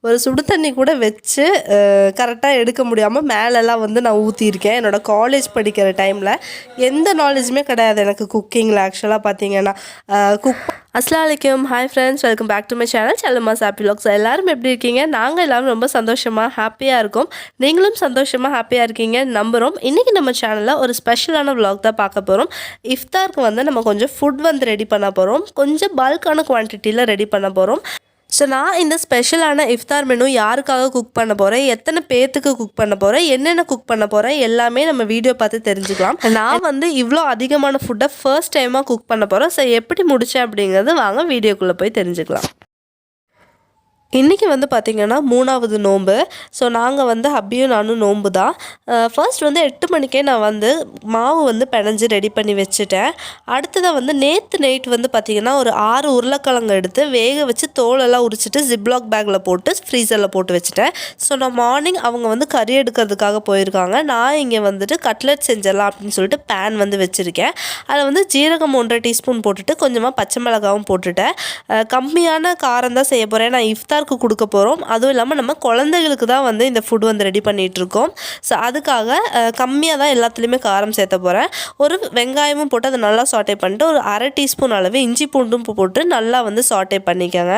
ஒரு சுடு தண்ணி கூட வச்சு கரெக்டாக எடுக்க முடியாமல் மேலெல்லாம் வந்து நான் ஊற்றியிருக்கேன். என்னோடய காலேஜ் படிக்கிற டைமில் எந்த நாலேஜுமே கிடையாது எனக்கு குக்கிங்கில். ஆக்சுவலாக பார்த்தீங்கன்னா அஸ்ஸலாமு அலைக்கும். Hi friends, welcome back to my channel Chellamma's happy vlogs. எல்லோரும் எப்படி இருக்கீங்க? நாங்கள் எல்லோரும் ரொம்ப சந்தோஷமாக ஹாப்பியாக இருக்கோம். நீங்களும் சந்தோஷமாக ஹாப்பியாக இருக்கீங்க நம்புகிறோம். இன்றைக்கி நம்ம சேனலில் ஒரு ஸ்பெஷலான வ்ளாக் தான் பார்க்க போகிறோம். இஃப்தாருக்கு வந்து நம்ம கொஞ்சம் ஃபுட் வந்து ரெடி பண்ண போகிறோம். கொஞ்சம் பல்கான குவான்டிட்டியில் ரெடி பண்ண போகிறோம். ஸோ நான் இந்த ஸ்பெஷலான இஃப்தார் மெனு யாருக்காக குக் பண்ண போகிறேன், எத்தனை பேர்த்துக்கு குக் பண்ண போகிறேன், என்னென்ன குக் பண்ண போகிறேன் எல்லாமே நம்ம வீடியோ பார்த்து தெரிஞ்சுக்கலாம். நான் வந்து இவ்வளோ அதிகமான ஃபுட்டை ஃபர்ஸ்ட் டைமாக குக் பண்ண போகிறேன். ஸோ எப்படி முடித்தேன் அப்படிங்கிறது வாங்க வீடியோக்குள்ளே போய் தெரிஞ்சுக்கலாம். இன்றைக்கி வந்து பார்த்திங்கன்னா 3வது நோன்பு. ஸோ நாங்கள் வந்து ஹப்பியும் நானும் நோன்பு தான். ஃபர்ஸ்ட் வந்து 8 மணிக்கே நான் வந்து மாவு வந்து பிணைஞ்சு ரெடி பண்ணி வச்சுட்டேன். அடுத்ததாக வந்து நேற்று நைட் வந்து பார்த்திங்கன்னா ஒரு 6 உருளைக்கிழங்கு எடுத்து வேக வச்சு தோலெல்லாம் உரிச்சிட்டு ஜிப்லாக் பேக்கில் போட்டு ஃப்ரீசரில் போட்டு வச்சுட்டேன். ஸோ நான் மார்னிங் அவங்க வந்து கறி எடுக்கிறதுக்காக போயிருக்காங்க. நான் இங்கே வந்துட்டு கட்லெட் செஞ்சிடலாம் அப்படின்னு சொல்லிட்டு பேன் வந்து வச்சுருக்கேன். அதில் வந்து ஜீரகம் 1.5 டீஸ்பூன் போட்டுட்டு கொஞ்சமாக பச்சை மிளகாவும் போட்டுட்டேன். கம்மியான காரம் தான் செய்ய போகிறேன். நான் இஃப்தார் கொடுக்க போகிறோம். அதுவும் இல்லாமல் நம்ம குழந்தைகளுக்கு தான் வந்து இந்த ஃபுட் வந்து ரெடி பண்ணிகிட்ருக்கோம். ஸோ அதுக்காக கம்மியாக தான் எல்லாத்துலேயுமே காரம் சேர்த்த போகிறேன். ஒரு வெங்காயமும் போட்டு அதை நல்லா சாட்டே பண்ணிட்டு ஒரு 1/2 டீஸ்பூன் அளவு இஞ்சி பூண்டும் போட்டு நல்லா வந்து சாட்டே பண்ணிக்கோங்க.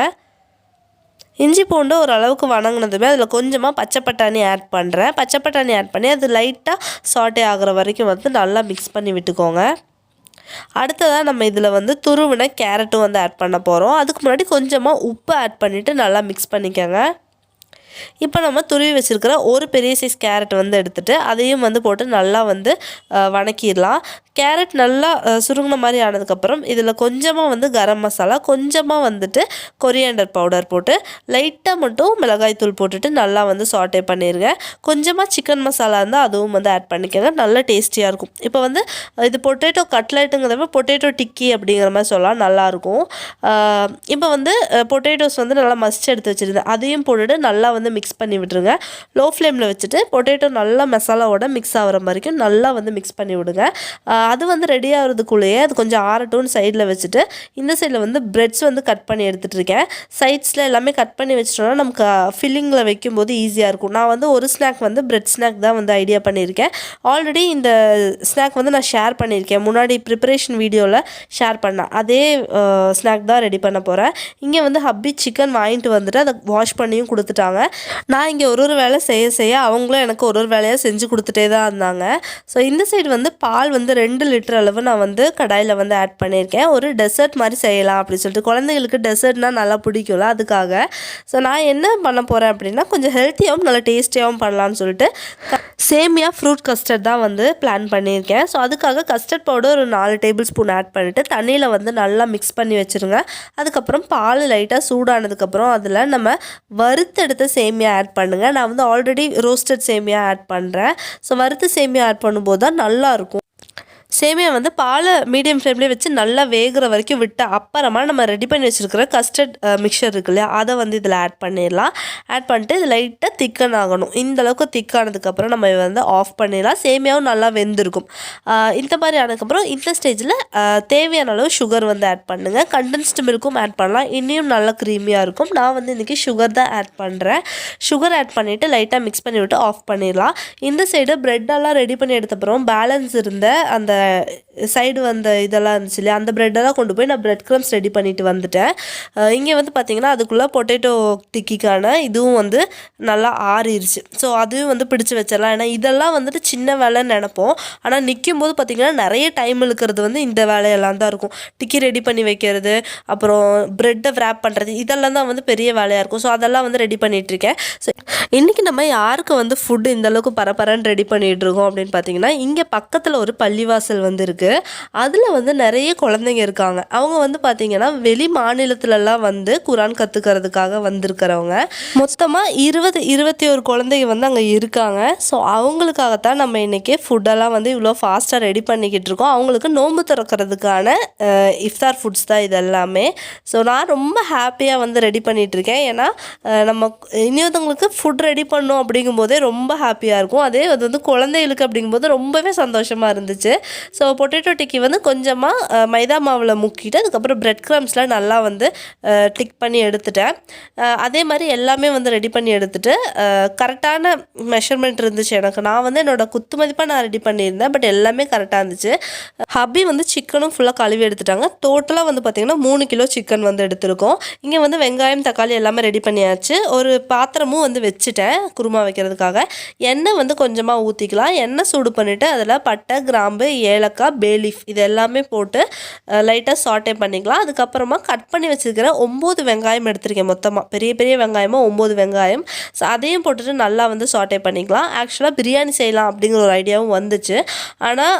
இஞ்சி பூண்டு ஓரளவுக்கு வணங்கினதுமே அதில் கொஞ்சமாக பச்சை பட்டாணி ஆட் பண்ணுறேன். பச்சை பட்டாணி ஆட் பண்ணி அது லைட்டாக சாட்டே ஆகிற வரைக்கும் வந்து நல்லா மிக்ஸ் பண்ணி விட்டுக்கோங்க. அடுத்ததாக நம்ம இதில் வந்து துருவின கேரட்டும் வந்து ஆட் பண்ண போகிறோம். அதுக்கு முன்னாடி கொஞ்சமாக உப்பு ஆட் பண்ணிவிட்டு நல்லா மிக்ஸ் பண்ணிக்கோங்க. இப்போ நம்ம துருவி வச்சுருக்கிற ஒரு பெரிய சைஸ் கேரட் வந்து எடுத்துகிட்டு அதையும் வந்து போட்டு நல்லா வந்து வணக்கிடலாம். கேரட் நல்லா சுருங்கின மாதிரி ஆனதுக்கப்புறம் இதில் கொஞ்சமாக வந்து கரம் மசாலா, கொஞ்சமாக வந்துட்டு கொரியாண்டர் பவுடர் போட்டு லைட்டாக மட்டும் மிளகாய்த்தூள் போட்டுட்டு நல்லா வந்து சாட்டே பண்ணிடுங்க. கொஞ்சமாக சிக்கன் மசாலா இருந்தால் அதுவும் வந்து ஆட் பண்ணிக்கோங்க. நல்லா டேஸ்டியாக இருக்கும். இப்போ வந்து இது பொட்டேட்டோ கட்லெட்டுங்கிறத பொட்டேட்டோ டிக்கி அப்படிங்கிற மாதிரி சொல்லலாம், நல்லாயிருக்கும். இப்போ வந்து பொட்டேட்டோஸ் வந்து நல்லா மசிச்சு எடுத்து வச்சுருந்தேன். அதையும் போட்டுட்டு நல்லா வந்து மிக்ஸ் பண்ணி விட்டுருங்க. லோ ஃப்ளேமில் வச்சுட்டு பொட்டேட்டோ நல்லா மசாலாவோட மிக்ஸ் ஆகிற வரைக்கும் நல்லா வந்து மிக்ஸ் பண்ணி விடுங்க. அது வந்து ரெடி ஆகிறதுக்குள்ளேயே அது கொஞ்சம் ஆறட்டும்னு சைடில் வச்சுட்டு இந்த சைடில் வந்து பிரெட்ஸ் வந்து கட் பண்ணி எடுத்துகிட்டு இருக்கேன். சைட்ஸில் எல்லாமே கட் பண்ணி வச்சிட்டோம்னா நமக்கு ஃபில்லிங்கில் வைக்கும்போது ஈஸியாக இருக்கும். நான் வந்து ஒரு ஸ்நாக் வந்து பிரெட் ஸ்நாக் தான் வந்து ஐடியா பண்ணியிருக்கேன். ஆல்ரெடி இந்த ஸ்நாக் வந்து நான் ஷேர் பண்ணியிருக்கேன். முன்னாடி ப்ரிப்பரேஷன் வீடியோவில் ஷேர் பண்ணேன். அதே ஸ்நாக் தான் ரெடி பண்ண போகிறேன். இங்கே வந்து ஹப்பி சிக்கன் வாங்கிட்டு வந்துட்டு அதை வாஷ் பண்ணியும் கொடுத்துட்டாங்க. நான் இங்கே ஒரு வேளை செய்ய அவங்களும் எனக்கு ஒரு வேலையாக செஞ்சு கொடுத்துட்டே தான் இருந்தாங்க. ஸோ இந்த சைடு வந்து பால் வந்து 2 லிட்டர் அளவு நான் வந்து கடாயில் வந்து ஆட் பண்ணியிருக்கேன். ஒரு டெசர்ட் மாதிரி செய்யலாம் அப்படின்னு சொல்லிட்டு, குழந்தைங்களுக்கு டெசர்ட்னால் நல்லா பிடிக்கும்ல, அதுக்காக. ஸோ நான் என்ன பண்ண போகிறேன் அப்படின்னா கொஞ்சம் ஹெல்த்தியாகவும் நல்லா டேஸ்டியாகவும் பண்ணலான்னு சொல்லிட்டு சேமியா ஃப்ரூட் கஸ்டர்ட் தான் வந்து பிளான் பண்ணியிருக்கேன். ஸோ அதுக்காக கஸ்டர்ட் பவுடர் ஒரு 4 டேபிள் ஸ்பூன் ஆட் பண்ணிவிட்டு தண்ணியில் வந்து நல்லா மிக்ஸ் பண்ணி வச்சுருங்க. அதுக்கப்புறம் பால் லைட்டாக சூடானதுக்கப்புறம் அதில் நம்ம வறுத்தெடுத்த சேமியா ஆட் பண்ணுங்கள். நான் வந்து ஆல்ரெடி ரோஸ்டட் சேமியா ஆட் பண்ணுறேன். ஸோ வறுத்த சேமியா ஆட் பண்ணும்போது தான் நல்லாயிருக்கும். சேமியா வந்து பாலை மீடியம் ஃப்ளேம்லேயே வச்சு நல்லா வேகிற வரைக்கும் விட்டு அப்புறமா நம்ம ரெடி பண்ணி வச்சுருக்கிற கஸ்டர்ட் மிக்சர் இருக்கு இல்லையா, அதை வந்து இதில் ஆட் பண்ணிடலாம். ஆட் பண்ணிட்டு இது லைட்டாக திக்கன் ஆகணும். இந்தளவுக்கு திக்கானதுக்கப்புறம் நம்ம வந்து ஆஃப் பண்ணிடலாம். சேமியாவும் நல்லா வெந்திருக்கும். இந்த மாதிரி ஆனதுக்கப்புறம் இந்த ஸ்டேஜில் தேவையான அளவு சுகர் வந்து ஆட் பண்ணுங்கள். கண்டென்ஸ்டு மில்க்கும் ஆட் பண்ணலாம், இன்னும் நல்லா க்ரீமியாக இருக்கும். நான் வந்து இன்றைக்கி சுகர் தான் ஆட் பண்ணுறேன். சுகர் ஆட் பண்ணிவிட்டு லைட்டாக மிக்ஸ் பண்ணி விட்டு ஆஃப் பண்ணிடலாம். இந்த சைடு ப்ரெட்டெல்லாம் ரெடி பண்ணி எடுத்தப்புறம் பேலன்ஸ் இருந்த அந்த சைடு வந்த இதெல்லாம் இருந்துச்சு இல்லையா, அந்த ப்ரெட்டெல்லாம் கொண்டு போய் நான் ப்ரெட் க்ரம்ஸ் ரெடி பண்ணிட்டு வந்துட்டேன். இங்கே வந்து பார்த்திங்கன்னா அதுக்குள்ளே பொட்டேட்டோ டிக்கிக்கான இதுவும் வந்து நல்லா ஆறிடுச்சு. ஸோ அதுவும் வந்து பிடிச்சி வச்சிடலாம். ஏன்னா இதெல்லாம் வந்துட்டு சின்ன வேலைன்னு நினைப்போம். ஆனால் நிற்கும் போது பார்த்திங்கன்னா நிறைய டைம் இழுக்கிறது வந்து இந்த வேலையெல்லாம் தான் இருக்கும். டிக்கி ரெடி பண்ணி வைக்கிறது, அப்புறம் ப்ரெட்டை wrap பண்ணுறது, இதெல்லாம் தான் வந்து பெரிய வேலையாக இருக்கும். ஸோ அதெல்லாம் வந்து ரெடி பண்ணிகிட்ருக்கேன். ஸோ இன்றைக்கி நம்ம யாருக்கு வந்து ஃபுட்டு இந்தளவுக்கு பரபரன்னு ரெடி பண்ணிகிட்ருக்கோம் அப்படின்னு பார்த்திங்கன்னா, இங்கே பக்கத்தில் ஒரு பள்ளிவாசல் வந்து இருக்குது. அதில் வந்து நிறைய குழந்தைங்க இருக்காங்க. அவங்க வந்து பார்த்திங்கன்னா வெளி மாநிலத்திலலாம் வந்து குரான் கற்றுக்கிறதுக்காக வந்திருக்கிறவங்க. மொத்தமாக 21 குழந்தைங்க வந்து அங்கே இருக்காங்க. ஸோ அவங்களுக்காகத்தான் நம்ம இன்றைக்கி ஃபுட்டெல்லாம் வந்து இவ்வளோ ஃபாஸ்ட்டாக ரெடி பண்ணிக்கிட்டு இருக்கோம். அவங்களுக்கு நோன்பு திறக்கிறதுக்கான இஃப்தார் ஃபுட்ஸ் தான் இது எல்லாமே. ஸோ நான் ரொம்ப ஹாப்பியாக வந்து ரெடி பண்ணிகிட்ருக்கேன். ஏன்னா நம்ம இன்னொருத்தவங்களுக்கு ஃபுட் ரெடி பண்ணோம் அப்படிங்கும்போதே ரொம்ப ஹாப்பியாக இருக்கும். அதே அது வந்து குழந்தைகளுக்கு அப்படிங்கும்போது ரொம்பவே சந்தோஷமாக இருந்துச்சு. ஸோ பொட்டேட்டோ டிக்கி வந்து கொஞ்சமாக மைதா மாவில் முக்கிட்டு அதுக்கப்புறம் பிரெட் க்ரம்ஸ்லாம் நல்லா வந்து டிக் பண்ணி எடுத்துட்டேன். அதே மாதிரி எல்லாமே வந்து ரெடி பண்ணி எடுத்துகிட்டு கரெக்டான மெஷர்மெண்ட் இருந்துச்சு எனக்கு. நான் வந்து என்னோடய குத்து மதிப்பாக நான் ரெடி பண்ணியிருந்தேன். பட் எல்லாமே கரெக்டாக இருந்துச்சு. ஹப்பி வந்து சிக்கனும் ஃபுல்லாக கழுவி எடுத்துட்டாங்க. டோட்டலாக வந்து பார்த்திங்கன்னா 3 கிலோ சிக்கன் வந்து எடுத்திருக்கோம். இங்கே வந்து வெங்காயம் தக்காளி எல்லாமே ரெடி பண்ணியாச்சு. ஒரு பாத்திரமும் வந்து வச்சுட்டேன் குருமா வைக்கிறதுக்காக. எண்ணெய் வந்து கொஞ்சமாக ஊற்றிக்கலாம். எண்ணெய் சூடு பண்ணிவிட்டு அதில் பட்டை கிராம்பு ஏலக்காய் பேலீஃப் இது எல்லாமே போட்டு லைட்டாக சாட்டே பண்ணிக்கலாம். அதுக்கப்புறமா கட் பண்ணி வச்சுருக்கிற 9 வெங்காயம் எடுத்திருக்கேன். மொத்தமாக பெரிய பெரிய வெங்காயமாக 9 வெங்காயம். ஸோ அதையும் போட்டுட்டு நல்லா வந்து சாட்டே பண்ணிக்கலாம். ஆக்சுவலாக பிரியாணி செய்யலாம் அப்படிங்கிற ஒரு ஐடியாவும் வந்துச்சு. ஆனால்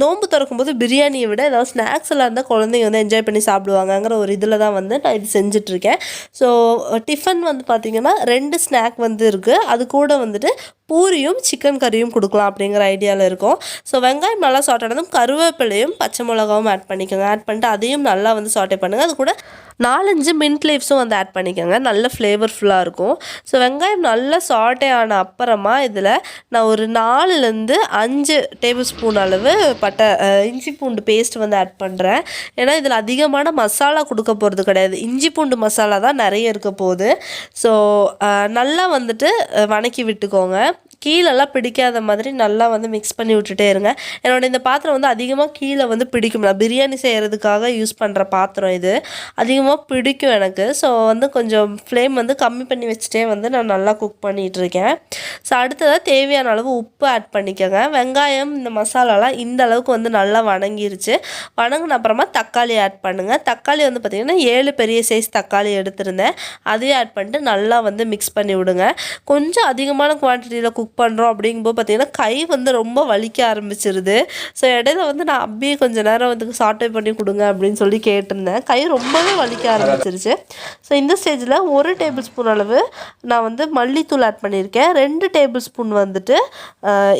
நோன்பு திறக்கும்போது பிரியாணியை விட ஏதாவது ஸ்நாக்ஸ் எல்லாம் இருந்தால் குழந்தைங்க வந்து என்ஜாய் பண்ணி சாப்பிடுவாங்கங்கிற ஒரு இதில் தான் வந்து நான் இது செஞ்சிட்ருக்கேன். ஸோ டிஃபன் வந்து பார்த்திங்கன்னா 2 ஸ்நாக் வந்து இருக்குது. அது கூட வந்துட்டு பூரியும் சிக்கன் கறியும் கொடுக்கலாம் அப்படிங்கிற ஐடியாவில் இருக்கும். ஸோ வெங்காயம் நல்லா சாட்டானதும் கருவேப்பிலையும் பச்சை மிளகாவும் ஆட் பண்ணிக்கோங்க. ஆட் பண்ணிட்டு அதையும் நல்லா வந்து சாட்டே பண்ணுங்கள். அது கூட 4-5 மின்ட் லீவ்ஸும் வந்து ஆட் பண்ணிக்கோங்க. நல்ல ஃப்ளேவர்ஃபுல்லாக இருக்கும். ஸோ வெங்காயம் நல்லா சாட்டே ஆன அப்புறமா இதில் நான் ஒரு 4-5 டேபிள் ஸ்பூன் அளவு இஞ்சி பூண்டு பேஸ்ட் வந்து ஆட் பண்ணுறேன். ஏன்னா இதில் அதிகமான மசாலா கொடுக்க போகிறது கிடையாது. இஞ்சி பூண்டு மசாலா தான் நிறைய இருக்க போகுது. ஸோ நல்லா வந்துட்டு வணக்கி விட்டுக்கோங்க. கீழெல்லாம் பிடிக்காத மாதிரி நல்லா வந்து மிக்ஸ் பண்ணி விட்டுட்டே இருங்க. என்னோட இந்த பாத்திரம் வந்து அதிகமாக கீழே வந்து பிடிக்கும். நான் பிரியாணி செய்கிறதுக்காக யூஸ் பண்ணுற பாத்திரம் இது. அதிகமாக பிடிக்கும் எனக்கு. ஸோ வந்து கொஞ்சம் ஃப்ளேம் வந்து கம்மி பண்ணி வச்சுட்டே வந்து நான் நல்லா குக் பண்ணிகிட்ருக்கேன். ஸோ அடுத்ததாக தேவையான அளவு உப்பு ஆட் பண்ணிக்கோங்க. வெங்காயம் இந்த மசாலாலாம் இந்த அளவுக்கு வந்து நல்லா வணங்கிருச்சு. வணங்கின அப்புறமா தக்காளி ஆட் பண்ணுங்கள். தக்காளி வந்து பார்த்திங்கன்னா 7 பெரிய சைஸ் தக்காளி எடுத்திருந்தேன். அதையும் ஆட் பண்ணிட்டு நல்லா வந்து மிக்ஸ் பண்ணி விடுங்க. கொஞ்சம் அதிகமான குவான்டிட்டியில் குக் பண்ணுறோம் அப்படிங்கும்போது பார்த்திங்கன்னா கை வந்து ரொம்ப வலிக்க ஆரம்பிச்சிருது. ஸோ இடையில வந்து நான் அப்படியே கொஞ்சம் நேரம் வந்து சாட்டே பண்ணி கொடுங்க அப்படின்னு சொல்லி கேட்டிருந்தேன். கை ரொம்பவே வலிக்க ஆரம்பிச்சிருச்சு. ஸோ இந்த ஸ்டேஜில் 1 டேபிள் ஸ்பூன் அளவு நான் வந்து மல்லித்தூள் ஆட் பண்ணியிருக்கேன். 2 டேபிள் ஸ்பூன் வந்துட்டு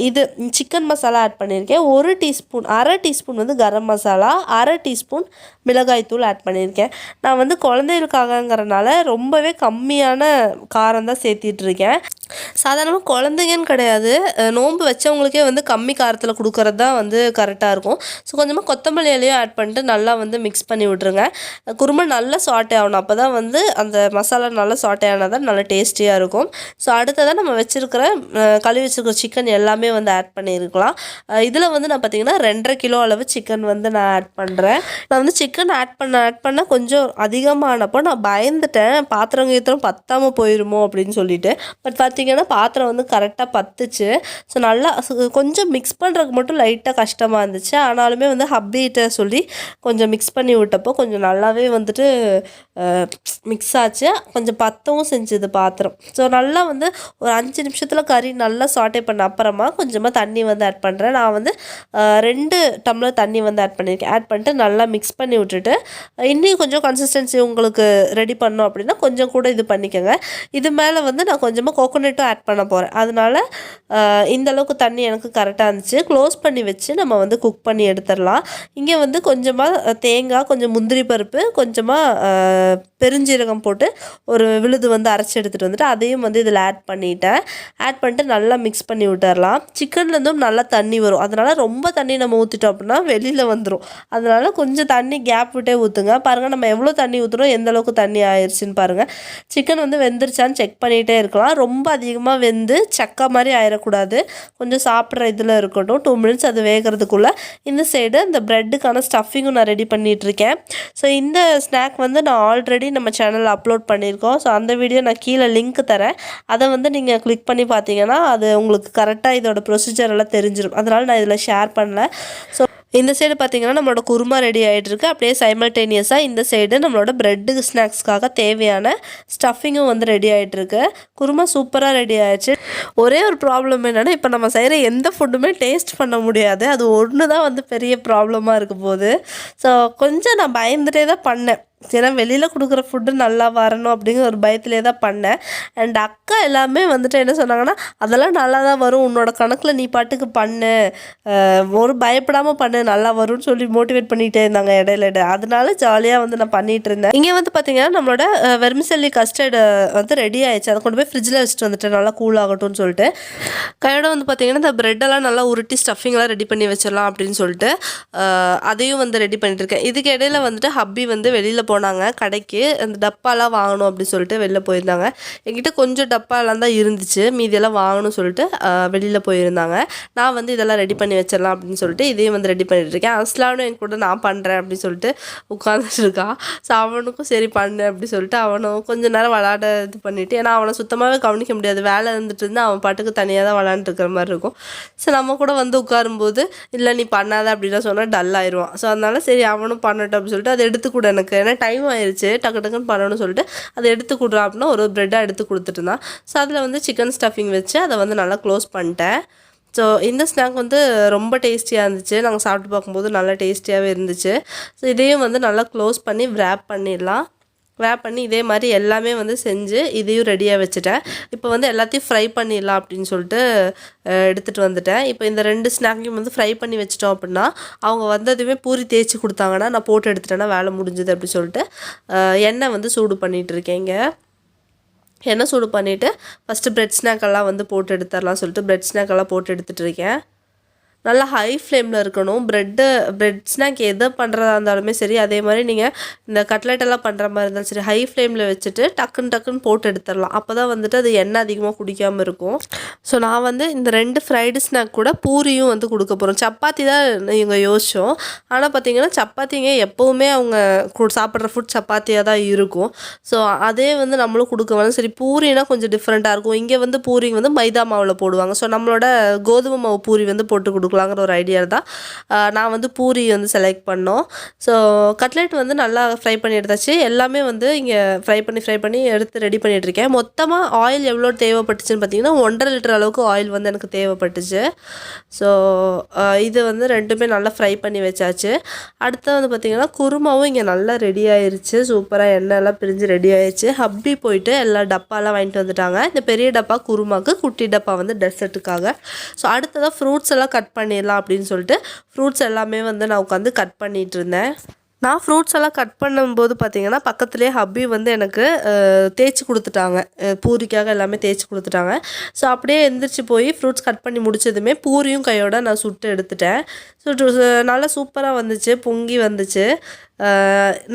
இது சிக்கன் மசாலா ஆட் பண்ணியிருக்கேன். 1 டீஸ்பூன் அரை டீஸ்பூன் வந்து கரம் மசாலா, அரை டீஸ்பூன் மிளகாய் தூள் ஆட் பண்ணியிருக்கேன். நான் வந்து குழந்தைகளுக்காகங்கிறனால ரொம்பவே கம்மியான காரம் தான் சேர்த்திட்ருக்கேன். சாதாரணமாக குழந்தைங்கன்னு கிடையாது, நோன்பு வச்சவங்களுக்கே வந்து கம்மி காரத்தில் கொடுக்கறது தான் வந்து கரெக்டாக இருக்கும். ஸோ கொஞ்சமாக கொத்தமல்லி இலையும் ஆட் பண்ணிட்டு நல்லா வந்து மிக்ஸ் பண்ணி விட்ருங்க. குருமா நல்லா சாட்டே ஆகணும். அப்போ தான் வந்து அந்த மசாலா நல்லா சாட்டே ஆனால் தான் நல்லா டேஸ்டியாக இருக்கும். ஸோ அடுத்ததாக நம்ம வச்சுருக்கிற கழுவி வச்சுருக்கிற சிக்கன் எல்லாமே வந்து ஆட் பண்ணியிருக்கலாம். இதில் வந்து நான் பார்த்திங்கன்னா 2.5 கிலோ அளவு சிக்கன் வந்து நான் ஆட் பண்ணுறேன். நான் வந்து சிக்கன் ஆட் பண்ண கொஞ்சம் அதிகமானப்போ நான் பயந்துட்டேன், பாத்திரம் கீத்திரம் பத்தாமல் போயிடுமோ அப்படின்னு சொல்லிட்டு. பட் பார்த்திங்கன்னா பாத்திரம் வந்து கரெக்டாக பத்துச்சு. ஸோ நல்லா கொஞ்சம் மிக்ஸ் பண்ணுறதுக்கு மட்டும் லைட்டாக கஷ்டமாக இருந்துச்சு. ஆனாலுமே வந்து ஹப்பிகிட்ட சொல்லி கொஞ்சம் மிக்ஸ் பண்ணி விட்டப்போ கொஞ்சம் நல்லாவே வந்துட்டு மிக்ஸ் ஆச்சு. கொஞ்சம் பத்தவும் செஞ்சுது பாத்திரம். ஸோ நல்லா வந்து ஒரு 5 நிமிஷத்தில் கறி நல்லா சாட்டே பண்ண அப்புறமா கொஞ்சமாக தண்ணி வந்து ஆட் பண்ணுறேன். நான் வந்து 2 டம்ளர் தண்ணி வந்து ஆட் பண்ணியிருக்கேன். ஆட் பண்ணிட்டு நல்லா மிக்ஸ் பண்ணி விட்டுட்டு இன்னும் கொஞ்சம் கன்சிஸ்டன்சி உங்களுக்கு ரெடி பண்ணோம் அப்படின்னா கொஞ்சம் கூட இது பண்ணிக்கோங்க. இது மேலே வந்து நான் கொஞ்சமாக கோகோனட்டும் ஆட் பண்ண போகிறேன். அதனால் இந்த அளவுக்கு தண்ணி எனக்கு கரெக்டாக இருந்துச்சு. க்ளோஸ் பண்ணி வச்சு நம்ம வந்து குக் பண்ணி எடுத்துடலாம். இங்கே வந்து கொஞ்சமாக தேங்காய், கொஞ்சம் முந்திரி பருப்பு, கொஞ்சமாக பெருஞ்சீரகம் போட்டு ஒரு விழுது வந்து அரைச்சி எடுத்துகிட்டு வந்துட்டு அதையும் வந்து இதில் ஆட் பண்ணிட்டேன். ஆட் பண்ணிட்டு நல்லா மிக்ஸ் பண்ணி விட்டுடலாம். சிக்கன்லேருந்தும் நல்லா தண்ணி வரும். அதனால் ரொம்ப தண்ணி நம்ம ஊற்றிட்டோம் அப்படின்னா வெளியில் வந்துடும். அதனால் கொஞ்சம் தண்ணி கேப் விட்டே ஊற்றுங்க. பாருங்கள் நம்ம எவ்வளோ தண்ணி ஊற்றுறோம், எந்த அளவுக்கு தண்ணி ஆயிடுச்சுன்னு பாருங்கள். சிக்கன் வந்து வெந்துருச்சான்னு செக் பண்ணிகிட்டே இருக்கலாம். ரொம்ப அதிகமாக வெந்து சக்கா மாதிரி ஆயிடக்கூடாது. கொஞ்சம் சாப்பிட்ற இதில் இருக்கட்டும். 2 மினிட்ஸ் அது வேகிறதுக்குள்ளே இந்த சைடு இந்த ப்ரெட்டுக்கான ஸ்டஃபிங்கும் நான் ரெடி பண்ணிகிட்ருக்கேன். ஸோ இந்த ஸ்நாக் வந்து நான் ஆல்ரெடி நம்ம சேனலில் அப்லோட் பண்ணியிருக்கோம். ஸோ அந்த வீடியோ நான் கீழே லிங்க் தரேன். அதை வந்து நீங்கள் கிளிக் பண்ணி பார்த்தீங்கன்னா அது உங்களுக்கு கரெக்டாக இதோட ப்ரொசீஜர் எல்லாம் தெரிஞ்சிடும். அதனால் நான் இதில் ஷேர் பண்ணல. ஸோ இந்த சைடு பார்த்திங்கன்னா நம்மளோட குருமா ரெடி ஆகிட்டுருக்கு. அப்படியே சைமல்டேனியஸாக இந்த சைடு நம்மளோட ப்ரெட்டு ஸ்நாக்ஸ்க்காக தேவையான ஸ்டஃபிங்கும் வந்து ரெடி ஆகிட்டுருக்கு. குருமா சூப்பராக ரெடி ஆகிடுச்சு. ஒரே ஒரு ப்ராப்ளம் என்னென்னா இப்போ நம்ம செய்கிற எந்த ஃபுட்டுமே டேஸ்ட் பண்ண முடியாது. அது ஒன்று தான் வந்து பெரிய ப்ராப்ளமாக இருக்க போகுது. ஸோ கொஞ்சம் நான் பயந்துகிட்டே தான் பண்ணேன். ஏன்னா வெளியில் கொடுக்குற ஃபுட்டு நல்லா வரணும் அப்படிங்கிற ஒரு பயத்திலே தான் பண்ணேன். அண்ட் அக்கா எல்லாமே வந்துட்டு என்ன சொன்னாங்கன்னா, அதெல்லாம் நல்லா தான் வரும், உன்னோட கணக்கில் நீ பாட்டுக்கு பண்ணு, ஒரு பயப்படாமல் பண்ணு, நல்லா வரும்னு சொல்லி மோட்டிவேட் பண்ணிகிட்டே இருந்தாங்க இடையில. அதனால ஜாலியாக வந்து நான் பண்ணிகிட்டு இருந்தேன். இங்கே வந்து பார்த்திங்கன்னா நம்மளோட வெர்மிசெல்லி கஸ்டர்டு வந்து ரெடி ஆயிடுச்சு. அதை கொண்டு போய் ஃப்ரிட்ஜில் வச்சுட்டு வந்துட்டேன், நல்லா கூல் ஆகட்டும்னு சொல்லிட்டு. கையோட வந்து பார்த்திங்கன்னா இந்த ப்ரெட்டெல்லாம் நல்லா உருட்டி ஸ்டஃபிங்லாம் ரெடி பண்ணி வச்சிடலாம் அப்படின்னு சொல்லிட்டு அதையும் வந்து ரெடி பண்ணிட்டு இருக்கேன். இதுக்கு இடையில வந்துட்டு ஹப்பி வந்து வெளியில் போனாங்க கடைக்கு, அந்த டப்பாலாம் வாங்கணும் அப்படின்னு சொல்லிட்டு வெளில போயிருந்தாங்க. என்கிட்ட கொஞ்சம் டப்பாலாம் தான் இருந்துச்சு, மீதியெல்லாம் வாங்கணும்னு சொல்லிட்டு வெளியில் போயிருந்தாங்க. நான் வந்து இதெல்லாம் ரெடி பண்ணி வச்சிடலாம் அப்படின்னு சொல்லிட்டு இதையும் வந்து ரெடி பண்ணிட்டு இருக்கேன். அஸ்லானும் என் கூட நான் பண்ணுறேன் அப்படின்னு சொல்லிட்டு உட்காந்துட்டு இருக்கான். ஸோ அவனுக்கும் சரி பண்ணு அப்படின்னு சொல்லிட்டு அவனும் கொஞ்சம் நேரம் விளாட இது பண்ணிவிட்டு, ஏன்னா அவனை சுத்தமாகவே கவனிக்க முடியாது, வேலை இருந்துட்டு இருந்தால் அவன் பாட்டுக்கு தனியாக தான் விளாண்டுட்டு இருக்கிற மாதிரி இருக்கும். ஸோ நம்ம கூட வந்து உட்காரும்போது இல்லை நீ பண்ணாத அப்படின்னா சொன்னால் டல் ஆயிடுவான். ஸோ அதனால சரி அவனும் பண்ணட்டும் அப்படின்னு சொல்லிட்டு அதை எடுத்து கூட, எனக்கு ஏன்னா டைம் ஆயிடுச்சு, டக்கு டக்குன்னு பண்ணணும்னு சொல்லிட்டு அதை எடுத்து கொடுறா அப்படின்னா ஒரு ப்ரெட்டாக எடுத்து கொடுத்துட்டு இருந்தான். ஸோ அதில் வந்து சிக்கன் ஸ்டஃபிங் வச்சு அதை வந்து நல்லா க்ளோஸ் பண்ணிட்டேன். ஸோ இந்த ஸ்நாக் வந்து ரொம்ப டேஸ்டியாக இருந்துச்சு, நாங்கள் சாப்பிட்டு பார்க்கும்போது நல்லா டேஸ்டியாகவே இருந்துச்சு. ஸோ இதையும் வந்து நல்லா க்ளோஸ் பண்ணி wrap பண்ணிடலாம். wrap பண்ணி இதே மாதிரி எல்லாமே வந்து செஞ்சு இதையும் ரெடியாக வச்சுட்டேன். இப்போ வந்து எல்லாத்தையும் ஃப்ரை பண்ணிடலாம் அப்படின்னு சொல்லிட்டு எடுத்துகிட்டு வந்துட்டேன். இப்போ இந்த 2 ஸ்நாக்கையும் வந்து ஃப்ரை பண்ணி வச்சிட்டோம் அப்படின்னா, அவங்க வந்ததுமே பூரி தேய்ச்சி கொடுத்தாங்கன்னா நான் போட்டு எடுத்துட்டேன்னா வேலை முடிஞ்சுது அப்படின்னு சொல்லிட்டு எண்ணெய் வந்து சூடு பண்ணிகிட்டு இருக்கேங்க. எண்ணெய் சூடு பண்ணிவிட்டு ஃபஸ்ட்டு ப்ரெட் ஸ்நாக்கெல்லாம் வந்து போட்டு எடுத்துடலாம் சொல்லிட்டு ப்ரெட் ஸ்நாக்கெல்லாம் போட்டு எடுத்துகிட்டு இருக்கேன். நல்லா ஹை ஃப்ளேமில் இருக்கணும். ப்ரெட் ஸ்நாக் எதை பண்ணுறதா இருந்தாலுமே சரி, அதே மாதிரி நீங்கள் இந்த கட்லெட்டெல்லாம் பண்ணுற மாதிரி இருந்தாலும் சரி, ஹை ஃப்ளேமில் வச்சுட்டு டக்குன்னு போட்டு எடுத்துடலாம். அப்போ தான் வந்துட்டு அது எண்ணெய் அதிகமாக குடிக்காமல் இருக்கும். ஸோ நான் வந்து இந்த 2 ஃப்ரைடு ஸ்நாக் கூட பூரியும் வந்து கொடுக்க போகிறோம். சப்பாத்தி தான் இவங்க யோசித்தோம், ஆனால் பார்த்திங்கன்னா சப்பாத்திங்க எப்போவுமே அவங்க சாப்பிட்ற ஃபுட் சப்பாத்தியாக தான் இருக்கும். ஸோ அதே வந்து நம்மளும் கொடுக்க வேணும். சரி பூரினா கொஞ்சம் டிஃப்ரெண்ட்டாக இருக்கும். இங்கே வந்து பூரிங்க வந்து மைதா மாவில் போடுவாங்க. ஸோ நம்மளோட கோதுமை மாவு பூரி வந்து போட்டு கொடுக்கலாங்கிற ஒரு ஐடியா தான் நான் வந்து பூரி வந்து செலக்ட் பண்ணோம். ஸோ கட்லெட் வந்து நல்லா ஃப்ரை பண்ணி எடுத்தாச்சு. எல்லாமே வந்து இங்கே ஃப்ரை பண்ணி எடுத்து ரெடி பண்ணிகிட்ருக்கேன். மொத்தமாக ஆயில் எவ்வளோ தேவைப்பட்டுச்சுன்னு பார்த்தீங்கன்னா 1.5 லிட்டர் அளவுக்கு ஆயில் வந்து எனக்கு தேவைப்பட்டுச்சு. ஸோ இது வந்து 2மே நல்லா ஃப்ரை பண்ணி வச்சாச்சு. அடுத்து வந்து பார்த்திங்கன்னா குருமாவும் இங்கே நல்லா ரெடி ஆயிடுச்சு. சூப்பராக எண்ணெயெல்லாம் பிரிஞ்சு ரெடி ஆயிடுச்சு. ஹப்பி போயிட்டு எல்லா டப்பாலாம் வாங்கிட்டு வந்துட்டாங்க. இந்த பெரிய டப்பா குருமாக்கு, குட்டி டப்பா வந்து டெசர்ட்டுக்காக. ஸோ அடுத்ததாக ஃப்ரூட்ஸ் எல்லாம் கட் பண்ணிடலாம் அப்படின்னு சொல்லிட்டு ஃப்ரூட்ஸ் எல்லாமே வந்து நான் உட்காந்து கட் பண்ணிகிட்டு இருந்தேன். நான் ஃப்ரூட்ஸ் எல்லாம் கட் பண்ணும்போது பார்த்திங்கன்னா பக்கத்துலேயே ஹப்பி வந்து எனக்கு தேய்ச்சி கொடுத்துட்டாங்க, பூரிக்காக எல்லாமே தேய்ச்சி கொடுத்துட்டாங்க. ஸோ அப்படியே எந்திரிச்சு போய் ஃப்ரூட்ஸ் கட் பண்ணி முடிச்சதுமே பூரியும் கையோட நான் சுட்டு எடுத்துட்டேன். நல்லா சூப்பராக வந்துச்சு, பொங்கி வந்துச்சு.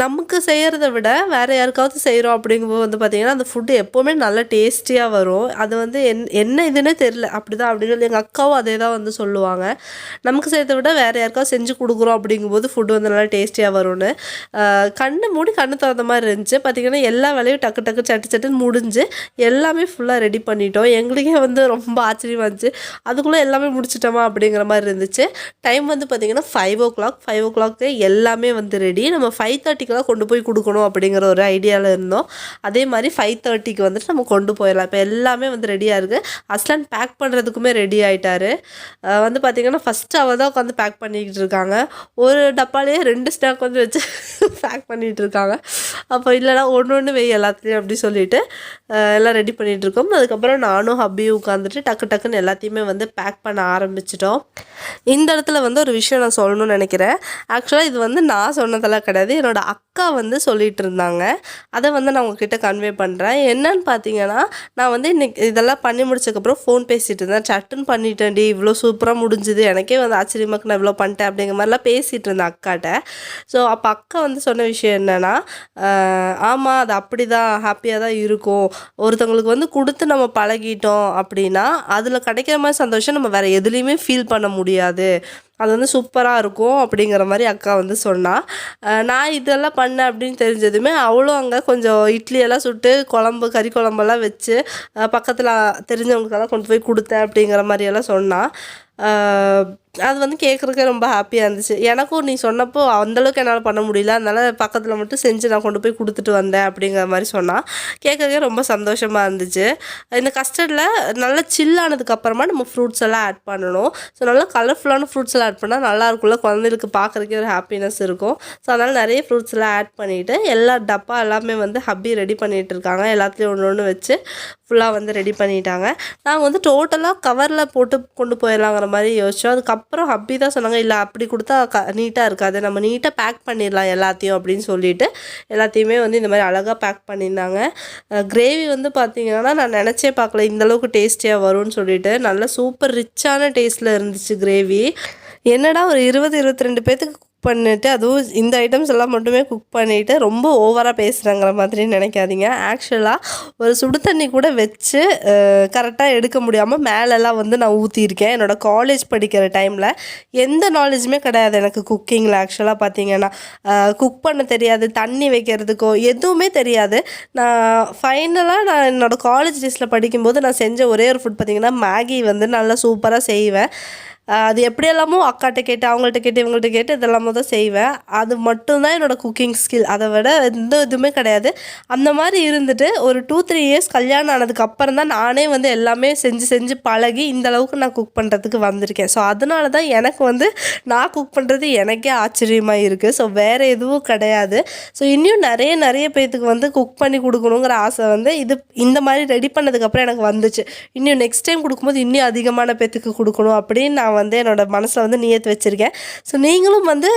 நமக்கு செய்கிறத விட வேறு யாருக்காவது செய்கிறோம் அப்படிங்கும்போது வந்து பார்த்திங்கன்னா அந்த ஃபுட்டு எப்போவுமே நல்லா டேஸ்டியாக வரும். அது வந்து என்ன இதுன்னே தெரில, அப்படி தான் அப்படின்னு சொல்லி எங்கள் அக்காவும் அதே தான் வந்து சொல்லுவாங்க. நமக்கு செய்கிறத விட வேறு யாருக்காவது செஞ்சு கொடுக்குறோம் அப்படிங்கும்போது ஃபுட்டு வந்து நல்லா டேஸ்டியாக வரும்னு. கண்ணு மூடி கண்ணு திறந்த மாதிரி இருந்துச்சு. பார்த்திங்கன்னா எல்லா வேலையும் டக்கு சட்டுன்னு முடிஞ்சு எல்லாமே ஃபுல்லாக ரெடி பண்ணிட்டோம். எங்களுக்கே வந்து ரொம்ப ஆச்சரியமாக இருந்துச்சு, அதுக்குள்ளே எல்லாமே முடிச்சிட்டோமா அப்படிங்கிற மாதிரி இருந்துச்சு. டைம் வந்து பார்த்திங்கன்னா 5 o'clock எல்லாமே வந்து ரெடி. நம்ம 5:30க்கெலாம் கொண்டு போய் கொடுக்கணும் அப்படிங்கிற ஒரு ஐடியாவில் இருந்தோம். அதே மாதிரி 5:30க்கு வந்துட்டு நம்ம கொண்டு போயிடலாம். இப்போ எல்லாமே வந்து ரெடியாக இருக்குது. அஸ்லான் பேக் பண்ணுறதுக்குமே ரெடி ஆகிட்டாரு. வந்து பார்த்திங்கன்னா ஃபஸ்ட்டு அவள் தான் உட்காந்து பேக் பண்ணிக்கிட்டு இருக்காங்க. ஒரு டப்பாலேயே 2 ஸ்நாக் வந்து வச்சு பேக் பண்ணிகிட்டு இருக்காங்க. அப்போ இல்லைனா ஒன்று வெய் எல்லாத்துலேயும் அப்படி சொல்லிவிட்டு எல்லாம் ரெடி பண்ணிகிட்ருக்கோம். அதுக்கப்புறம் நானும் ஹப்பியும் உட்காந்துட்டு டக்குன்னு எல்லாத்தையுமே வந்து பேக் பண்ண ஆரம்பிச்சிட்டோம். இந்த இடத்துல வந்து ஒரு விஷயம் நான் சொல்லணும்னு நினைக்கிறேன். ஆக்சுவலாக இது வந்து நான் சொன்னதெல்லாம் கிடையாது, என்னோடய அக்கா வந்து சொல்லிகிட்டு இருந்தாங்க. அதை வந்து நான் உங்ககிட்ட கன்வே பண்ணுறேன். என்னன்னு பார்த்தீங்கன்னா, நான் வந்து இன்றைக்கி இதெல்லாம் பண்ணி முடிச்சதுக்கப்புறம் ஃபோன் பேசிகிட்டு இருந்தேன். சட்டுன்னு பண்ணிட்டேன்டி, இவ்வளோ சூப்பராக முடிஞ்சுது, எனக்கே வந்து ஆச்சரியமாக்கு நான் இவ்வளோ பண்ணிட்டேன் அப்படிங்கிற மாதிரிலாம் பேசிகிட்டு இருந்தேன் அக்காட்ட. ஸோ அப்போ அக்கா வந்து சொன்ன விஷயம் என்னென்னா, ஆமாம் அது அப்படி தான், ஹாப்பியாக தான் இருக்கும். ஒருத்தவங்களுக்கு வந்து கொடுத்து நம்ம பழகிட்டோம் அப்படின்னா அதில் கிடைக்கிற மாதிரி சந்தோஷம் நம்ம வேறு எதுலேயுமே ஃபீல் பண்ண முடியாது, அது வந்து சூப்பராக இருக்கும் அப்படிங்கிற மாதிரி அக்கா வந்து சொன்னாள். நான் இதெல்லாம் பண்ணேன் அப்படின்னு தெரிஞ்சதுமே அவளும் அங்கே கொஞ்சம் இட்லியெல்லாம் சுட்டு கறி குழம்பெல்லாம் வச்சு பக்கத்தில் தெரிஞ்சவங்களுக்கெல்லாம் கொண்டு போய் கொடுத்தேன் அப்படிங்கிற மாதிரியெல்லாம் சொன்னாள். அது வந்து கேட்குறதுக்கே ரொம்ப ஹாப்பியாக இருந்துச்சு. எனக்கும் நீ சொன்னப்போ அந்தளவுக்கு என்னால் பண்ண முடியல, அதனால் பக்கத்தில் மட்டும் செஞ்சு நான் கொண்டு போய் கொடுத்துட்டு வந்தேன் அப்படிங்கிற மாதிரி சொன்னால் கேட்குறதுக்கே ரொம்ப சந்தோஷமாக இருந்துச்சு. இந்த கஸ்டர்டில் நல்லா சில்லானதுக்கப்புறமா நம்ம ஃப்ரூட்ஸ் எல்லாம் ஆட் பண்ணணும். ஸோ நல்லா கலர்ஃபுல்லான ஃப்ரூட்ஸ் எல்லாம் ஆட் பண்ணால் நல்லாயிருக்கும்ல, குழந்தைகளுக்கு பார்க்குறதுக்கே ஒரு ஹாப்பினஸ் இருக்கும். ஸோ அதனால் நிறைய ஃப்ரூட்ஸ் எல்லாம் ஆட் பண்ணிவிட்டு எல்லா டப்பா எல்லாமே வந்து ஹப்பி ரெடி பண்ணிகிட்டு இருக்காங்க. எல்லாத்துலேயும் ஒன்று ஒன்று வச்சு ஃபுல்லாக வந்து ரெடி பண்ணிட்டாங்க. நாங்கள் வந்து டோட்டலாக கவரில் போட்டு கொண்டு போயிடலாங்கிற மாதிரி யோசித்தோம். அதுக்கப்புறம் ஹப்பி தான் சொன்னாங்க, இல்லை அப்படி கொடுத்தா நீட்டாக இருக்காது, நம்ம நீட்டாக பேக் பண்ணிடலாம் எல்லாத்தையும் அப்படின்னு சொல்லிட்டு எல்லாத்தையுமே வந்து இந்த மாதிரி அழகாக பேக் பண்ணியிருந்தாங்க. கிரேவி வந்து பார்த்திங்கன்னா நான் நினச்சே பார்க்கல இந்தளவுக்கு டேஸ்டியாக வரும்னு சொல்லிட்டு. நல்லா சூப்பர் ரிச்சான டேஸ்ட்டில் இருந்துச்சு கிரேவி. என்னடா ஒரு 20-22 பேர்த்துக்கு குக் பண்ணிவிட்டு அதுவும் இந்த ஐட்டம்ஸ் எல்லாம் மட்டுமே குக் பண்ணிவிட்டு ரொம்ப ஓவராக பேசுகிறாங்கிற மாதிரி நினைக்காதீங்க. ஆக்சுவலாக ஒரு சுடு தண்ணி கூட வச்சு கரெக்டாக எடுக்க முடியாமல் மேலெல்லாம் வந்து நான் ஊற்றியிருக்கேன். என்னோடய காலேஜ் படிக்கிற டைமில் எந்த நாலேஜுமே கிடையாது எனக்கு குக்கிங்கில். ஆக்சுவலாக பார்த்திங்கன்னா குக் பண்ண தெரியாது, தண்ணி வைக்கிறதுக்கோ எதுவுமே தெரியாது. நான் என்னோடய காலேஜ் டேஸில் படிக்கும்போது நான் செஞ்ச ஒரே ஒரு ஃபுட் பார்த்திங்கன்னா மேகி வந்து நல்லா சூப்பராக செய்வேன். அது எப்படியெல்லாமோ அக்காட்ட கேட்டு அவங்கள்ட்ட கேட்டு இவங்கள்ட்ட கேட்டு இதெல்லாமோ தான் செய்வேன். அது மட்டும்தான் என்னோடய குக்கிங் ஸ்கில், அதை விட எந்த இதுவுமே கிடையாது. அந்த மாதிரி இருந்துட்டு ஒரு 2-3 இயர்ஸ் கல்யாணம் ஆனதுக்கு அப்புறம் தான் நானே வந்து எல்லாமே செஞ்சு செஞ்சு பழகி இந்த அளவுக்கு நான் குக் பண்ணுறதுக்கு வந்திருக்கேன். ஸோ அதனால தான் எனக்கு வந்து நான் குக் பண்ணுறது எனக்கே ஆச்சரியமாக இருக்குது. ஸோ வேறு எதுவும் கிடையாது. ஸோ இன்னும் நிறைய பேர்த்துக்கு வந்து குக் பண்ணி கொடுக்கணுங்கிற ஆசை வந்து இந்த மாதிரி ரெடி பண்ணதுக்கப்புறம் எனக்கு வந்துச்சு. இன்னும் நெக்ஸ்ட் டைம் கொடுக்கும்போது இன்னும் அதிகமான பேர்த்துக்கு கொடுக்கணும் அப்படின்னு நான் வந்து என்னோட மனசில் வந்து நியத்து வச்சுருக்கேன். ஸோ நீங்களும் வந்து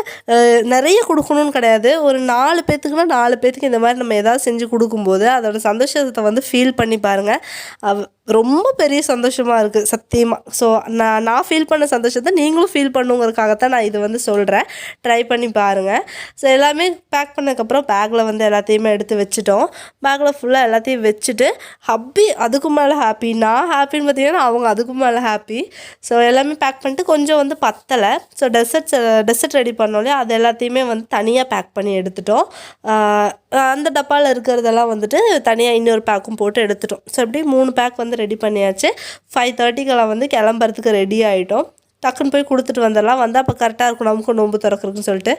நிறைய கொடுக்கணும்னு கிடையாது, ஒரு 4 பேர்த்துக்குனா 4 பேர்த்துக்கு இந்த மாதிரி நம்ம எதாவது செஞ்சு கொடுக்கும்போது அதோட சந்தோஷத்தை வந்து ஃபீல் பண்ணி பாருங்கள். ரொம்ப பெரிய சந்தோஷமாக இருக்குது சத்தியமாக. ஸோ நான் ஃபீல் பண்ண சந்தோஷத்தை நீங்களும் ஃபீல் பண்ணுங்கிறதுக்காகத்தான் நான் இது வந்து சொல்கிறேன். ட்ரை பண்ணி பாருங்கள். ஸோ எல்லாமே பேக் பண்ணதுக்கப்புறம் பேக்கில் வந்து எல்லாத்தையுமே எடுத்து வச்சுட்டோம். பேக்கில் ஃபுல்லாக எல்லாத்தையும் வச்சுட்டு ஹப்பி அதுக்கும் மேலே ஹாப்பி, நான் ஹாப்பின்னு பார்த்தீங்கன்னா அவங்க அதுக்கும் மேலே ஹாப்பி. ஸோ எல்லாமே பேக் பண்ணிட்டு கொஞ்சம் வந்து பத்தலை. ஸோ டெசர்ட் ரெடி பண்ணோன்னே அது எல்லாத்தையுமே வந்து தனியாக பேக் பண்ணி எடுத்துட்டோம். அந்த டப்பாவில் இருக்கிறதெல்லாம் வந்துட்டு தனியாக இன்னொரு பேக்கும் போட்டு எடுத்துட்டோம். ஸோ அப்படி 3 பேக் வந்து ரெடி பண்ணியாச்சு. 5:30க்கெல்லாம் வந்து கிளம்புறதுக்கு ரெடி ஆகிட்டோம். டக்குன்னு போய் கொடுத்துட்டு வந்துடலாம். வந்தால் அப்போ கரெக்டாக இருக்கும் நமக்கு நோன்பு திறக்கிறதுன்னு சொல்லிட்டு.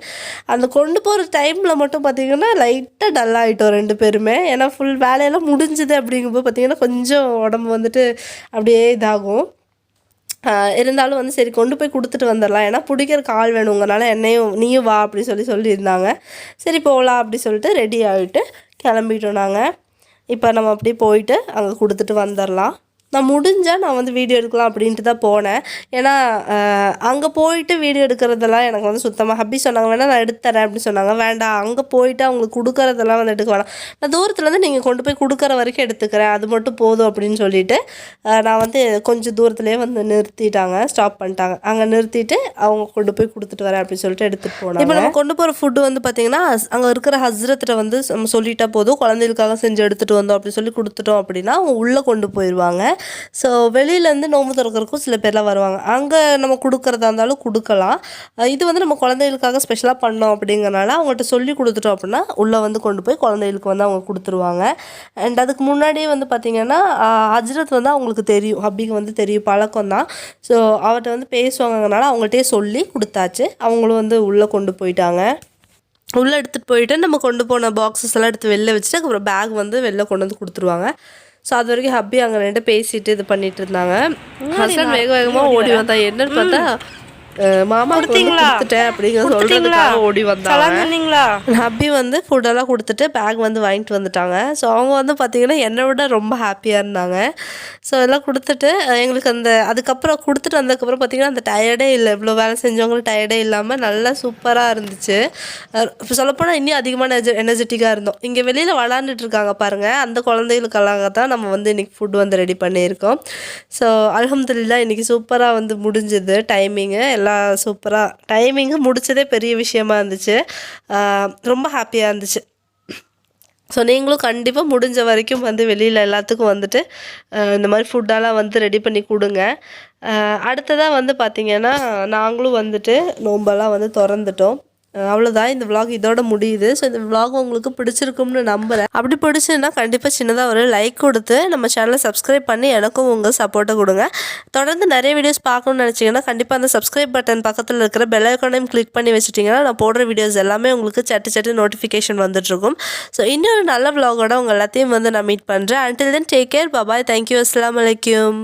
அந்த கொண்டு போகிற டைமில் மட்டும் பார்த்திங்கன்னா லைட்டாக டல்லாகிட்டோம் 2 பேருமே. ஏன்னா ஃபுல் வேலையெல்லாம் முடிஞ்சுது அப்படிங்கும்போது பார்த்திங்கன்னா கொஞ்சம் உடம்பு வந்துட்டு அப்படியே இதாகும். இருந்தாலும் வந்து சரி கொண்டு போய் கொடுத்துட்டு வந்துடலாம், ஏன்னா பிடிக்கிறக்கு ஆள் வேணுங்கனால நீயும் வா அப்படி சொல்லியிருந்தாங்க. சரி போகலாம் அப்படி சொல்லிட்டு ரெடி ஆகிட்டு கிளம்பிட்டோம் நாங்கள். இப்போ நம்ம அப்படியே போயிட்டு அங்கே கொடுத்துட்டு வந்துடலாம். நான் முடிஞ்சால் நான் வந்து வீடியோ எடுக்கலாம் அப்படின்ட்டு தான் போனேன். ஏன்னா அங்கே போயிட்டு வீடியோ எடுக்கிறதெல்லாம் எனக்கு வந்து சுத்தமாக ஹப்பி சொன்னாங்க வேணால் நான் எடுத்துறேன் அப்படின்னு சொன்னாங்க. வேண்டாம், அங்கே போயிட்டு அவங்களுக்கு கொடுக்குறதெல்லாம் வந்து எடுக்க வேணாம், நான் தூரத்துலேருந்து நீங்கள் கொண்டு போய் கொடுக்குற வரைக்கும் எடுத்துக்கிறேன், அது மட்டும் போதும் அப்படின்னு சொல்லிட்டு நான் வந்து கொஞ்சம் தூரத்துலேயே வந்து நிறுத்திட்டாங்க, ஸ்டாப் பண்ணிட்டாங்க. அங்கே நிறுத்திட்டு அவங்க கொண்டு போய் கொடுத்துட்டு வரேன் அப்படின்னு சொல்லிட்டு எடுத்துகிட்டு போனாங்க. இப்போ நம்ம கொண்டு போகிற ஃபுட்டு வந்து பார்த்திங்கன்னா அங்கே இருக்கிற ஹஸ்ரத்திட்ட வந்து நம்ம சொல்லிட்டா போதும், குழந்தைகளுக்காக செஞ்சு எடுத்துகிட்டு வந்தோம் அப்படின்னு சொல்லி கொடுத்துட்டோம் அப்படின்னா அவங்க உள்ளே கொண்டு போயிடுவாங்க. ஸோ வெளியிலேருந்து நோம்பு திறக்கிறதுக்கும் சில பேர்லாம் வருவாங்க, அங்கே நம்ம கொடுக்குறதா இருந்தாலும் கொடுக்கலாம். இது வந்து நம்ம குழந்தைகளுக்காக ஸ்பெஷலாக பண்ணோம் அப்படிங்கிறனால அவங்கள்ட்ட சொல்லி கொடுத்துட்டோம் அப்படின்னா உள்ளே வந்து கொண்டு போய் குழந்தைகளுக்கு வந்து அவங்க கொடுத்துருவாங்க. அண்ட் அதுக்கு முன்னாடியே வந்து பார்த்திங்கன்னா ஹஜ்ரத் வந்து அவங்களுக்கு தெரியும், ஹப்பிக்கு வந்து தெரியும், பழக்கம் தான். ஸோ அவர்கிட்ட வந்து பேசுவாங்கனால அவங்கள்ட்டே சொல்லி கொடுத்தாச்சு. அவங்களும் வந்து உள்ளே கொண்டு போயிட்டாங்க. உள்ளே எடுத்துகிட்டு போயிட்டு நம்ம கொண்டு போன பாக்ஸஸ் எல்லாம் எடுத்து வெளில வச்சுட்டு அப்புறம் பேக் வந்து வெளில கொண்டு வந்து கொடுத்துருவாங்க. ஸோ அது வரைக்கும் ஹப்பி அங்கே 2 பேசிட்டு இது பண்ணிட்டு இருந்தாங்க. ஹஸ்பண்ட் வேகமாக ஓடி வந்தா, என்னன்னு பார்த்தா மாமா கொடுத்துட்டேன் அப்படிங்கிற சொல்றதுக்காக ஓடி வந்தாங்க. ஹப்பி வந்து ஃபுட்டெல்லாம் கொடுத்துட்டு பேக் வந்து வாங்கிட்டு வந்துட்டாங்க. ஸோ அவங்க வந்து பார்த்திங்கன்னா என்னை விட ரொம்ப ஹாப்பியாக இருந்தாங்க. ஸோ எல்லாம் கொடுத்துட்டு எங்களுக்கு அதுக்கப்புறம் கொடுத்துட்டு வந்ததுக்கப்புறம் பார்த்திங்கன்னா அந்த டயர்டே இல்லை, இவ்வளோ வேலை செஞ்சவங்களும் டயர்டே இல்லாமல் நல்லா சூப்பராக இருந்துச்சு. இப்போ சொல்லப்போனால் இன்னும் அதிகமான எனர்ஜெட்டிக்காக இருந்தோம். இங்கே வெளியில் விளாண்டுட்டு இருக்காங்க பாருங்கள், அந்த குழந்தைகளுக்காக தான் நம்ம வந்து இன்றைக்கி ஃபுட் வந்து ரெடி பண்ணியிருக்கோம். ஸோ அல்ஹம்துலில்லாஹ் இன்றைக்கி சூப்பராக வந்து முடிஞ்சுது. டைமிங்கு எல்லாம் சூப்பராக டைமிங்கு முடிச்சதே பெரிய விஷயமா இருந்துச்சு. ரொம்ப ஹாப்பியாக இருந்துச்சு. ஸோ நீங்களும் கண்டிப்பாக முடிஞ்ச வரைக்கும் வந்து வெளியில் எல்லாத்துக்கும் வந்துட்டு இந்த மாதிரி ஃபுட்டெல்லாம் வந்து ரெடி பண்ணி கொடுங்க. அடுத்ததாக வந்து பார்த்திங்கன்னா நாங்களும் வந்துட்டு நோம்பெல்லாம் வந்து திறந்துட்டோம். அவ்வளோதான், இந்த vlog இதோட முடியுது. ஸோ இந்த vlog உங்களுக்கு பிடிச்சிருக்கும்னு நம்புகிறேன். அப்படி பிடிச்சிருந்தா கண்டிப்பாக சின்னதாக ஒரு லைக் கொடுத்து நம்ம சேனலை சப்ஸ்கிரைப் பண்ணி எனக்கும் உங்கள் சப்போர்ட்டை கொடுங்க. தொடர்ந்து நிறைய வீடியோஸ் பார்க்கணும்னு நினச்சிங்கன்னா கண்டிப்பாக அந்த சப்ஸ்கிரைப் பட்டன் பக்கத்தில் இருக்கிற பெல் ஐக்கானையும் கிளிக் பண்ணி வச்சுட்டிங்கன்னா நான் போடுற வீடியோஸ் எல்லாமே உங்களுக்கு சட்டு நோட்டிஃபிகேஷன் வந்துட்டுருக்கும். ஸோ இன்னொரு நல்ல vlogஓட உங்கள் எல்லாத்தையும் வந்து நான் மீட் பண்ணுறேன். Until then, take care, bye bye, thank you, assalamu alaikum.